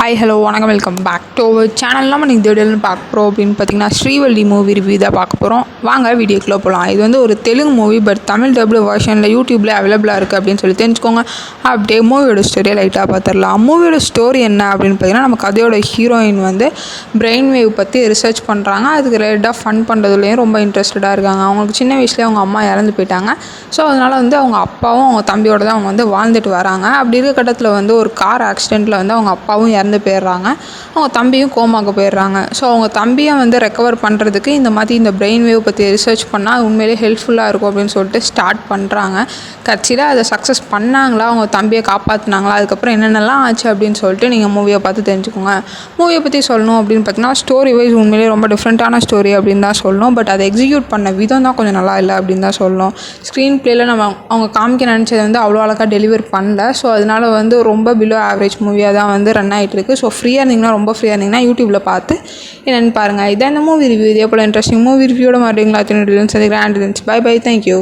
Hi hello வணக்கம் welcome back to our channel. நம்ம இந்த வீடியோவில் பார்க்க போகிறோம் அப்படின்னு பார்த்தீங்கன்னா ஸ்ரீவள்ளி மூவி ரிவ்யூ தான் பார்க்க போகிறோம். வாங்க வீடியோக்குள்ளே போகலாம். இது வந்து ஒரு Telugu movie, but Tamil dubbed வெர்ஷனில் யூடியூப்பில் அவைலபிளாக இருக்குது அப்படின்னு சொல்லி தெரிஞ்சுக்கோங்க. அப்படியே மூவியோட ஸ்டோரியை லைட்டாக பார்த்துடலாம். மூவியோட ஸ்டோரி என்ன அப்படின்னு பார்த்தீங்கன்னா, நம்ம கதையோட ஹீரோயின் வந்து பிரெயின் வேவ் பற்றி ரிசர்ச் பண்ணுறாங்க. அதுக்கு ரிலேட்டடாக ஃபன் பண்ணுறதுலேயும் ரொம்ப இன்ட்ரெஸ்டடாக இருக்காங்க. அவங்களுக்கு சின்ன வயசுலேயே அவங்க அம்மா இறந்து போயிட்டாங்க. ஸோ அதனால் வந்து அவங்க அப்பாவும் அவங்க தம்பியோட தான் அவங்க வந்து வாழ்ந்துட்டு வராங்க. அப்படி இருக்க கட்டத்தில் வந்து ஒரு கார் ஆக்சிடெண்ட்டில் வந்து அவங்க அப்பாவும் இறந்து போயிடுறாங்க. அவங்க தம்பியும் கோமாக்கு போயிடுறாங்க. ஸோ அவங்க தம்பியை வந்து ரெக்கவர் பண்ணுறதுக்கு இந்த மாதிரி இந்த பிரெயின் வேவ் பற்றி ரிசர்ச் பண்ணால் உண்மையிலே ஹெல்ப்ஃபுல்லாக இருக்கும் அப்படின்னு சொல்லிட்டு ஸ்டார்ட் பண்ணுறாங்க. கட்சியில் அதை சக்ஸஸ் பண்ணாங்களா, அவங்க தம்பியை காப்பாற்றினாங்களா, அதுக்கப்புறம் என்னென்னலாம் ஆச்சு அப்படின்னு சொல்லிட்டு நீங்கள் மூவியை பார்த்து தெரிஞ்சுக்கோங்க. மூவியை பற்றி சொல்லணும் அப்படின்னு பார்த்தீங்கன்னா, ஸ்டோரி வைஸ் உண்மையிலே ரொம்ப டிஃப்ரெண்ட்டான ஸ்டோரி அப்படின்னு தான் சொல்லணும். பட் அதை எக்ஸிக்யூட் பண்ண விதம் தான் கொஞ்சம் நல்லா இல்லை அப்படின்னு தான் சொல்லணும். ஸ்க்ரீன் பிளேயில் நம்ம அவங்க காமிக்க நினச்சது வந்து அவ்வளோ அழகாக டெலிவர் பண்ணல. ஸோ அதனால் வந்து ரொம்ப பிலோ ஆவரேஜ் மூவியாக தான் வந்து ரன் ஆகிட்டு இருக்குது. ஸோ ஃப்ரீயாக இருந்தீங்கன்னா, ரொம்ப ஃப்ரீயாக இருந்தீங்கன்னா யூடியூப்பில் பார்த்து என்னென்னு பாருங்கள். இதான் இந்த மூவி ரிவ்யூ. இதே போல் இன்ட்ரெஸ்டிங் மூவி ரிவ்யூட மாட்டீங்களா? சந்திக்கிறேன். Bye bye. தேங்க்யூ.